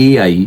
AI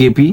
KP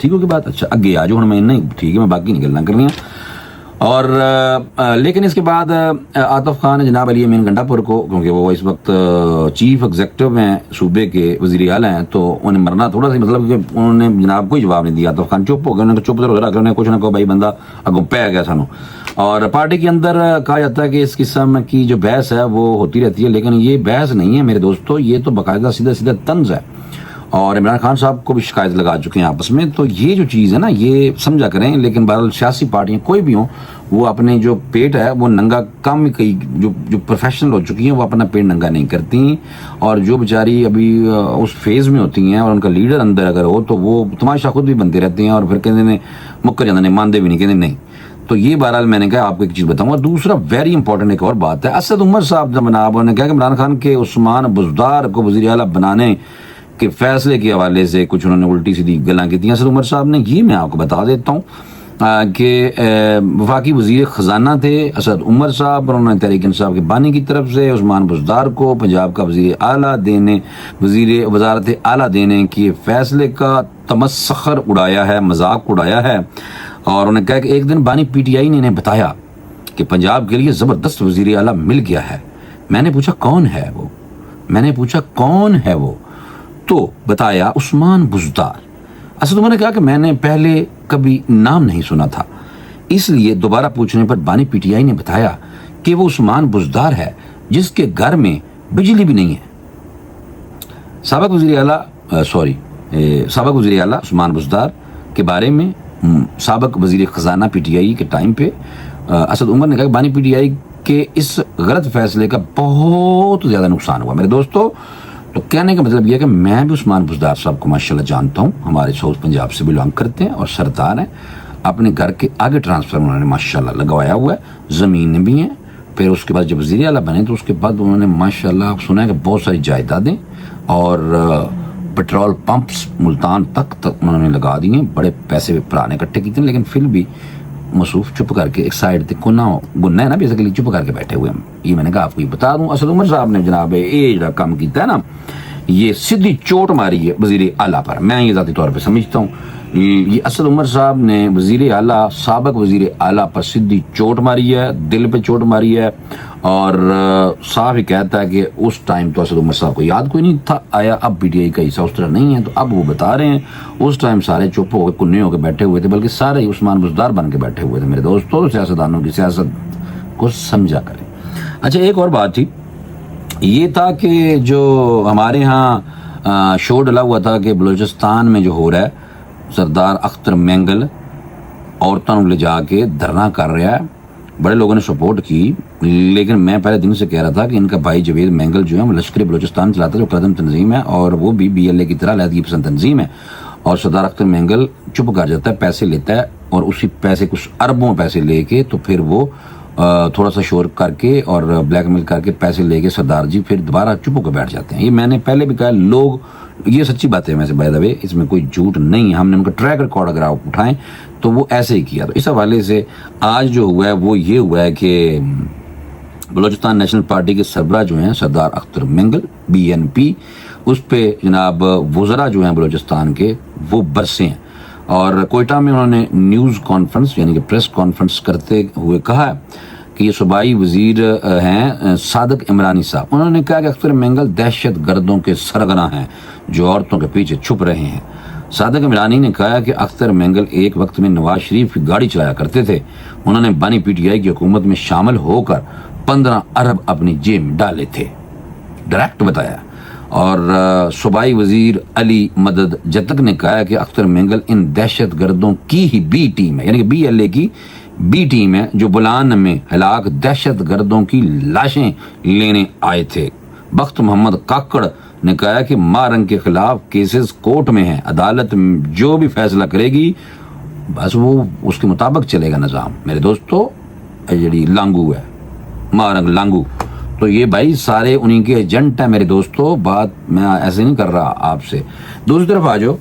ٹھیک ہوگی بات. اچھا اگے آ جاؤ, میں نہیں ٹھیک ہے, میں باقی نہیں گلاں کرنی. اور لیکن اس کے بعد عاطف خان جناب علی امین گنڈا پور کو, کیونکہ وہ اس وقت چیف ایگزیکٹو ہیں صوبے کے, وزیر اعلیٰ ہیں, تو انہیں مرنا تھوڑا سا, مطلب کہ انہوں نے جناب کوئی جواب نہیں دیا. عاطف خان چپ ہو گئے, انہوں نے چپ انہوں نے کچھ نہ کہو بھائی بندہ اگوں پہ گیا سانو. اور پارٹی کے اندر کہا جاتا ہے کہ اس قسم کی جو بحث ہے وہ ہوتی رہتی ہے, لیکن یہ بحث نہیں ہے میرے دوستو, یہ تو باقاعدہ سیدھا طنز ہے. اور عمران خان صاحب کو بھی شکایت لگا چکے ہیں آپس میں. تو یہ جو چیز ہے نا, یہ سمجھا کریں. لیکن بہرحال سیاسی پارٹیاں کوئی بھی ہوں, وہ اپنے جو پیٹ ہے وہ ننگا کم, کئی جو پروفیشنل ہو چکی ہیں وہ اپنا پیٹ ننگا نہیں کرتی. اور جو بیچاری ابھی اس فیز میں ہوتی ہیں اور ان کا لیڈر اندر اگر ہو تو وہ تماشا خود بھی بنتے رہتے ہیں, اور پھر کہتے ہیں مکر جاتے ہیں, مانتے بھی نہیں, کہتے نہیں. تو یہ بہرحال میں نے کہا آپ کو ایک چیز بتاؤں. اور دوسرا ویری امپورٹنٹ ایک اور بات ہے, اسد عمر صاحب جناب نے کہا کہ عمران خان کے عثمان بزدار کو وزیر اعلیٰ بنانے کے فیصلے کے حوالے سے کچھ انہوں نے الٹی سیدھی گلاں کی تھیں اسد عمر صاحب نے. یہ میں آپ کو بتا دیتا ہوں کہ وفاقی وزیر خزانہ تھے اسد عمر صاحب, اور انہوں نے تحریک انصاف کے بانی کی طرف سے عثمان بزدار کو پنجاب کا وزیر وزارت اعلیٰ دینے کے فیصلے کا تمسخر اڑایا ہے, مذاق اڑایا ہے. اور انہوں نے کہا کہ ایک دن بانی پی ٹی آئی نے انہیں بتایا کہ پنجاب کے لیے زبردست وزیر اعلیٰ مل گیا ہے. میں نے پوچھا کون ہے وہ, تو بتایا عثمان بزدار. اسد عمر نے کہا کہ میں نے پہلے کبھی نام نہیں سنا تھا, اس لیے دوبارہ پوچھنے پر بانی پی ٹی آئی نے بتایا کہ وہ عثمان بزدار ہے جس کے گھر میں بجلی بھی نہیں ہے. سابق وزیر اعلیٰ عثمان بزدار کے بارے میں سابق وزیر خزانہ پی ٹی آئی کے ٹائم پہ اسد عمر نے کہا کہ بانی پی ٹی آئی کے اس غلط فیصلے کا بہت زیادہ نقصان ہوا. میرے دوستو, تو کہنے کا مطلب یہ ہے کہ میں بھی عثمان بزدار صاحب کو ماشاءاللہ جانتا ہوں, ہمارے ساؤتھ پنجاب سے بلانگ کرتے ہیں اور سردار ہیں. اپنے گھر کے آگے ٹرانسفر انہوں نے ماشاءاللہ لگوایا ہوا ہے, زمین بھی ہیں. پھر اس کے بعد جب وزیر اعلیٰ بنے تو اس کے بعد انہوں نے ماشاءاللہ سنا ہے کہ بہت ساری جائیدادیں اور پیٹرول پمپس ملتان تک انہوں نے لگا دی ہیں. بڑے پیسے پرانے اکٹھے کیتے ہیں, لیکن پھر بھی مصروف چپ کر کے ایک سائڈ تے گناہ ہے نا, بیسیکلی چپ کر کے بیٹھے ہوئے ہیں. یہ میں نے کہا آپ کو بتا دوں, اسد عمر صاحب نے جناب یہ جڑا کام کیتا ہے نا, یہ سیدھی چوٹ ماری ہے وزیر اعلیٰ پر. میں یہ ذاتی طور پہ سمجھتا ہوں یہ اسد عمر صاحب نے وزیر اعلیٰ, سابق وزیر اعلیٰ پر سیدھی چوٹ ماری ہے, دل پہ چوٹ ماری ہے. اور صاحب ہی کہتا ہے کہ اس ٹائم تو اسد عمر صاحب کو یاد کوئی نہیں تھا آیا. اب پی ٹی آئی کا حصہ اس طرح نہیں ہے, تو اب وہ بتا رہے ہیں اس ٹائم سارے چپ ہو کے کنے ہو کے بیٹھے ہوئے تھے, بلکہ سارے عثمان بزدار بن کے بیٹھے ہوئے تھے. میرے دوستوں, سیاستدانوں کی سیاست کو سمجھا کریں. اچھا ایک اور بات تھی, یہ تھا کہ جو ہمارے ہاں شو ڈلا ہوا تھا کہ بلوچستان میں جو ہو رہا ہے, سردار اختر مینگل عورتوں لے جا کے دھرنا کر رہا ہے. بڑے لوگوں نے سپورٹ کی, لیکن میں پہلے دن سے کہہ رہا تھا کہ ان کا بھائی جوید مینگل جو ہے وہ لشکر بلوچستان چلاتا ہے, جو قدم تنظیم ہے, اور وہ بھی بی ایل اے کی طرح علیحدگی پسند تنظیم ہے. اور سردار اختر مینگل چپ کر جاتا ہے, پیسے لیتا ہے, اور اسی پیسے کچھ اربوں پیسے لے کے تو پھر وہ تھوڑا سا شور کر کے اور بلیک میل کر کے پیسے لے کے سردار جی پھر دوبارہ چپ ہو کے بیٹھ جاتے ہیں. یہ میں نے پہلے بھی کہا, لوگ, یہ سچی بات ہے ویسے بائی دا وے, اس میں کوئی جھوٹ نہیں ہے. ہم نے ان کا ٹریک ریکارڈ اگر آپ اٹھائیں تو وہ ایسے ہی کیا. تو اس حوالے سے آج جو ہوا ہے وہ یہ ہوا ہے کہ بلوچستان نیشنل پارٹی کے سربراہ جو ہیں سردار اختر مینگل BNP, اس پہ جناب وزراء جو ہیں بلوچستان کے وہ برسے ہیں. اور کوئٹہ میں انہوں نے نیوز کانفرنس یعنی کہ پریس کانفرنس کرتے ہوئے کہا کہ یہ صوبائی وزیر ہیں صادق عمرانی صاحب. انہوں نے کہا کہ اختر مینگل دہشت گردوں کے سرغنہ ہیں جو عورتوں کے پیچھے چھپ رہے ہیں. صادق عمرانی نے کہا کہ اختر مینگل ایک وقت میں نواز شریف کی گاڑی چلایا کرتے تھے. انہوں نے بانی پی ٹی آئی کی حکومت میں شامل ہو کر 15 ارب اپنی جیب میں ڈالے تھے, ڈائریکٹ بتایا. اور صوبائی وزیر علی مدد جتک نے کہا کہ اختر مینگل ان دہشت گردوں کی ہی بی ٹیم ہے, یعنی کہ BLA کی بی ٹیم ہے, جو بلان میں ہلاک دہشت گردوں کی لاشیں لینے آئے تھے. بخت محمد کاکڑ نے کہا کہ مارنگ کے خلاف کیسز کورٹ میں ہیں, عدالت جو بھی فیصلہ کرے گی بس وہ اس کے مطابق چلے گا نظام. میرے دوستو, جڑی لانگو ہے مارنگ لانگو, تو یہ بھائی سارے انہی کے ایجنٹ ہیں. میرے دوستو, بات میں ایسے نہیں کر رہا آپ سے. دوسری طرف آ جاؤ,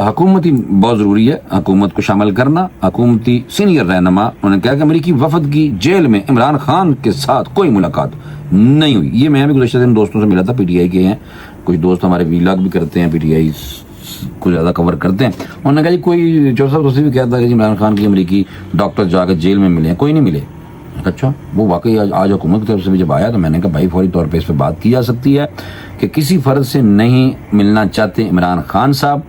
حکومتی بہت ضروری ہے, حکومت کو شامل کرنا. حکومتی سینئر رہنما انہوں نے کہا کہ امریکی وفد کی جیل میں عمران خان کے ساتھ کوئی ملاقات نہیں ہوئی. یہ میں بھی گزشتہ دن دوستوں سے ملا تھا, PTI کے ہیں, کچھ دوست ہمارے ویلاگ بھی کرتے ہیں PTI کو زیادہ کور کرتے ہیں. انہوں نے کہا جی کوئی جو صاحب بھی کہتا ہے کہ عمران خان کی امریکی ڈاکٹر جا کے جیل میں ملے ہیں, کوئی نہیں ملے. اچھا وہ واقعی آج حکومت کی طرف سے بھی جب آیا تو میں نے کہا بھائی فوری طور پہ اس پہ بات کی جا سکتی ہے کہ کسی فرد سے نہیں ملنا چاہتے عمران خان صاحب,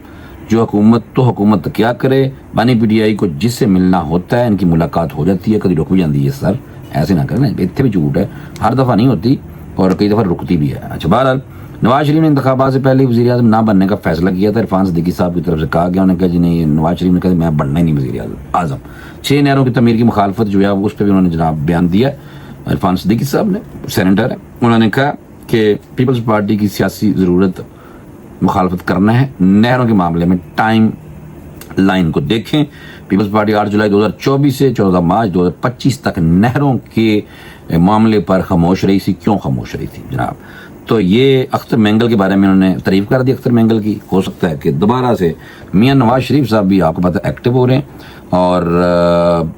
جو حکومت کیا کرے, بانی پی ٹی آئی کو جس سے ملنا ہوتا ہے ان کی ملاقات ہو جاتی ہے, کبھی رک بھی جاتی ہے. سر ایسے نہ کریں, اتنے بھی جھوٹ ہے, ہر دفعہ نہیں ہوتی اور کئی دفعہ رکتی بھی ہے. اچھا بہرحال نواز شریف نے انتخابات سے پہلے وزیر اعظم نہ بننے کا فیصلہ کیا تھا. عرفان صدیقی صاحب کی طرف سے کہا گیا, انہوں نے کہا جی نہیں, نواز شریف نے کہا میں بننا ہی نہیں وزیر اعظم. 6 نہروں کی تعمیر کی مخالفت جو ہے اس پہ بھی انہوں نے جناب بیان دیا. عرفان صدیقی صاحب نے, سینیٹر ہے, انہوں نے کہا کہ پیپلز پارٹی کی سیاسی ضرورت مخالفت کرنا ہے. نہروں کے معاملے میں ٹائم لائن کو دیکھیں, پیپلز پارٹی 8 جولائی 2024 سے 14 مارچ 2025 تک نہروں کے معاملے پر خاموش رہی تھی. کیوں خاموش رہی تھی جناب؟ تو یہ اختر مینگل کے بارے میں انہوں نے تعریف کر دی. اختر مینگل کی ہو سکتا ہے کہ دوبارہ سے میاں نواز شریف صاحب بھی آپ کو پتہ ایکٹیو ہو رہے ہیں, اور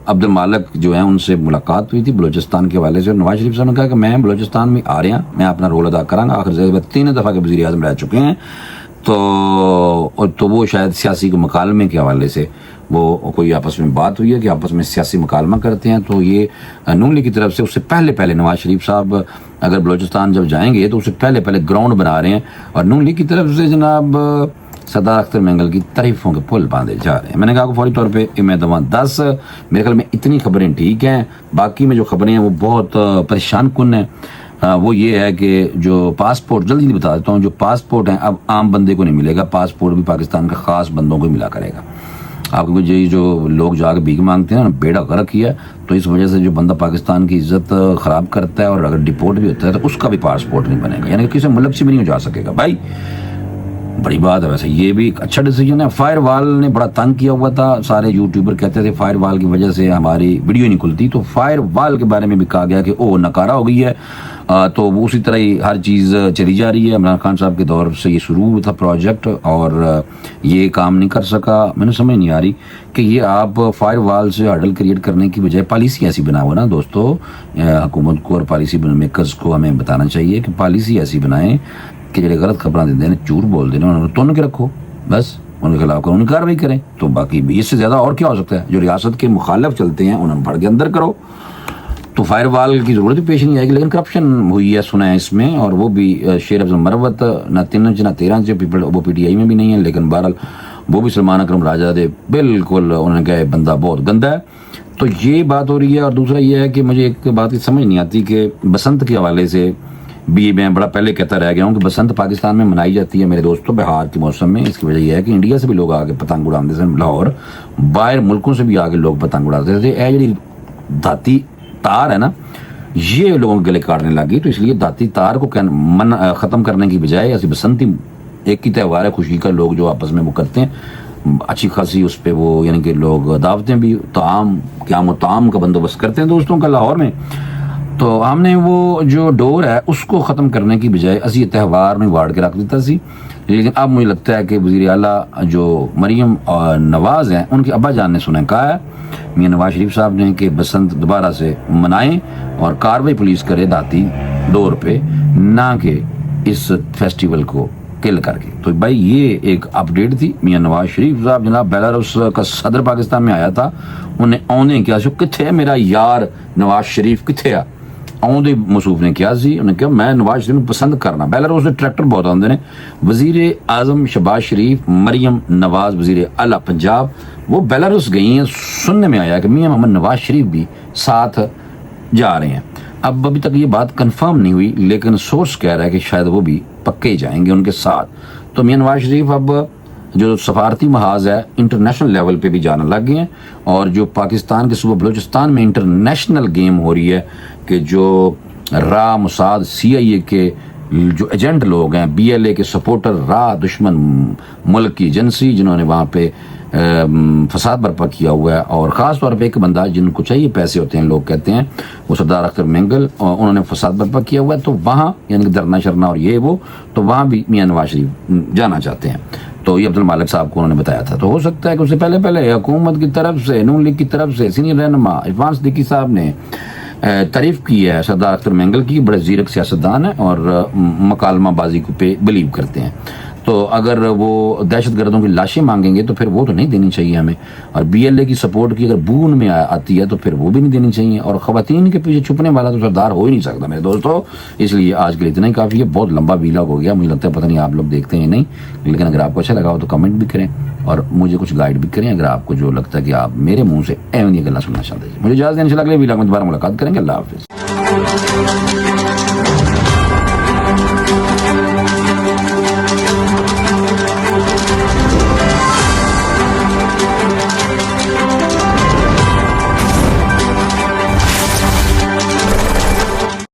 عبد المالک جو ہیں ان سے ملاقات ہوئی تھی بلوچستان کے حوالے سے. نواز شریف صاحب نے کہا کہ میں بلوچستان میں آ رہے ہیں, میں اپنا رول ادا کراں گا. آخر سے 3 دفعہ کے وزیر اعظم رہ چکے ہیں, تو وہ شاید سیاسی کے مکالمے کے حوالے سے وہ کوئی آپس میں بات ہوئی ہے کہ آپس میں سیاسی مکالمہ کرتے ہیں. تو یہ نون لیگ کی طرف سے اس سے پہلے نواز شریف صاحب اگر بلوچستان جب جائیں گے تو اس سے پہلے گراؤنڈ بنا رہے ہیں, اور نون لیگ کی طرف سے جناب سردار اختر مینگل کی تعریفوں کے پل باندھے جا رہے ہیں. میں نے کہا کہ فوری طور پہ میں دوا 10 میرے خیال میں اتنی خبریں ٹھیک ہیں. باقی میں جو خبریں ہیں وہ بہت پریشان کن ہیں. وہ یہ ہے کہ جو پاسپورٹ, جلدی بتا دیتا ہوں, جو پاسپورٹ ہیں اب عام بندے کو نہیں ملے گا. پاسپورٹ بھی پاکستان کا خاص بندوں کو ملا کرے گا. آپ کو جو لوگ جا کے بھیک مانگتے ہیں نا, بیڑا غرق کیا, تو اس وجہ سے جو بندہ پاکستان کی عزت خراب کرتا ہے اور اگر ڈپورٹ بھی ہوتا ہے تو اس کا بھی پاسپورٹ نہیں بنے گا, یعنی کہ کسی ملک سے بھی نہیں جا سکے گا. بھائی بڑی بات ہے. ویسے یہ بھی ایک اچھا ڈیسیجن ہے. فائر وال نے بڑا تنگ کیا ہوا تھا, سارے یوٹیوبر کہتے تھے فائر وال کی وجہ سے ہماری ویڈیو نہیں کھلتی. تو فائر وال کے بارے میں بھی کہا گیا کہ او نکارہ ہو گئی ہے. تو اسی طرح ہی ہر چیز چلی جا رہی ہے. عمران خان صاحب کے دور سے یہ شروع ہوا تھا پروجیکٹ اور یہ کام نہیں کر سکا. میں نے سمجھ نہیں آ رہی کہ یہ آپ فائر وال سے ہرڈل کریٹ کرنے کی بجائے پالیسی ایسی بنا ہوا نا دوستو. حکومت کو اور پالیسی میکرز کو ہمیں بتانا چاہیے کہ پالیسی ایسی بنائیں کہ جڑے غلط خبریں دیندے ہیں, جھوٹ بول دینے, انہوں نے تن کے رکھو, بس ان کے خلاف قانونی کارروائی کریں. تو باقی اس سے زیادہ اور کیا ہو سکتا ہے؟ جو ریاست کے مخالف چلتے ہیں انہوں نے پھڑ کے اندر کرو. تو فائر وال کی ضرورت بھی پیش نہیں آئے گی. لیکن کرپشن ہوئی ہے سنا ہے اس میں, اور وہ بھی شیر افضل مروت نہ 3 نہ 13 پیپل وہ پی ٹی آئی میں بھی نہیں ہے, لیکن بہرحال وہ بھی سلمان اکرم راجہ دے بالکل انہوں نے کہا بندہ بہت گندا ہے. تو یہ بات ہو رہی ہے. اور دوسرا یہ ہے کہ مجھے ایک بات کی سمجھ نہیں آتی کہ بسنت کے حوالے سے بھی میں بڑا پہلے کہتا رہ گیا ہوں کہ بسنت پاکستان میں منائی جاتی ہے میرے دوستوں بہار کے موسم میں. اس کی وجہ یہ ہے کہ انڈیا سے بھی لوگ آگے پتنگ اڑاتے تھے, لاہور باہر ملکوں سے بھی آگے لوگ پتنگ اڑاتے تھے. اے جڑی دھاتی تار ہے نا, یہ لوگوں کے گلے کاٹنے لگی. تو اس لیے دھاتی تار کو ختم کرنے کی بجائے ایسی بسنتی ایک ہی تہوار ہے خوشی کا, لوگ جو آپس میں وہ کرتے ہیں اچھی خاصی اس پہ وہ, یعنی کہ لوگ دعوتیں بھی طعام قیام و طعام کا بندوبست کرتے ہیں دوستوں کا لاہور میں. تو ہم نے وہ جو ڈور ہے اس کو ختم کرنے کی بجائے اسی تہوار میں واڑ کے رکھ دیتا سی. لیکن اب مجھے لگتا ہے کہ وزیر اعلیٰ جو مریم نواز ہیں ان کے ابا جان نے سنا کہا ہے میاں نواز شریف صاحب نے کہ بسنت دوبارہ سے منائیں اور کاروائی پولیس کرے دھاتی ڈور پہ, نہ کہ اس فیسٹیول کو کل کر کے. تو بھائی یہ ایک اپڈیٹ تھی. میاں نواز شریف صاحب جناب بیلاروس کا صدر پاکستان میں آیا تھا, انہیں آنے کیا سو کتنے میرا یار نواز شریف کتنے آ آؤں مصروف نے کیا سی. انہیں کہا میں نواز شریف کو پسند کرنا. بیلاروس نے ٹریکٹر بہت آتے ہیں. وزیر اعظم شہباز شریف, مریم نواز وزیر اعلیٰ پنجاب, وہ بیلاروس گئی ہیں. سننے میں آیا کہ میاں محمد نواز شریف بھی ساتھ جا رہے ہیں. اب ابھی تک یہ بات کنفرم نہیں ہوئی, لیکن سورس کہہ رہا ہے کہ شاید وہ بھی پکے جائیں گے ان کے ساتھ. تو میاں نواز شریف اب جو سفارتی محاذ ہے انٹرنیشنل لیول پہ بھی جانا لگ گئے ہیں. اور جو پاکستان کے صوبہ بلوچستان میں انٹرنیشنل گیم ہو رہی ہے کہ جو را موساد CIA کے جو ایجنٹ لوگ ہیں, BLA کے سپورٹر, را دشمن ملک کی ایجنسی جنہوں نے وہاں پہ فساد برپا کیا ہوا ہے, اور خاص طور پہ ایک بندہ جن کو چاہیے پیسے ہوتے ہیں لوگ کہتے ہیں وہ سردار اختر مینگل, انہوں نے فساد برپا کیا ہوا ہے. تو وہاں یعنی کہ درنا شرنا اور یہ وہ, تو وہاں بھی میاں نواز شریف جانا چاہتے ہیں. تو یہ عبد المالک صاحب کو انہوں نے بتایا تھا. تو ہو سکتا ہے کہ اس سے پہلے حکومت کی طرف سے نون لیگ کی طرف سے سینئر رہنما عرفان صدیقی صاحب نے تعریف کی ہے سردار اختر مینگل کی. بڑے زیرک سیاستدان ہیں اور مکالمہ بازی کو پہ بلیو کرتے ہیں. تو اگر وہ دہشت گردوں کی لاشیں مانگیں گے تو پھر وہ تو نہیں دینی چاہیے ہمیں. اور BLA کی سپورٹ کی اگر بو ان میں آتی ہے تو پھر وہ بھی نہیں دینی چاہیے. اور خواتین کے پیچھے چھپنے والا تو سردار ہو ہی نہیں سکتا میرے دوستو. اس لیے آج کے لیے اتنا ہی کافی ہے. بہت لمبا ویلاگ ہو گیا, مجھے لگتا ہے پتہ نہیں آپ لوگ دیکھتے ہیں نہیں, لیکن اگر آپ کو اچھا لگا ہو تو کمنٹ بھی کریں اور مجھے کچھ گائیڈ بھی کریں اگر آپ کو جو لگتا ہے کہ آپ میرے منہ سے ایون یہ گلا سننا چاہتے ہیں. مجھے اجازت دیں, انشاءاللہ اگلے ویلاگ میں دوبارہ ملاقات کریں گے. اللہ حافظ.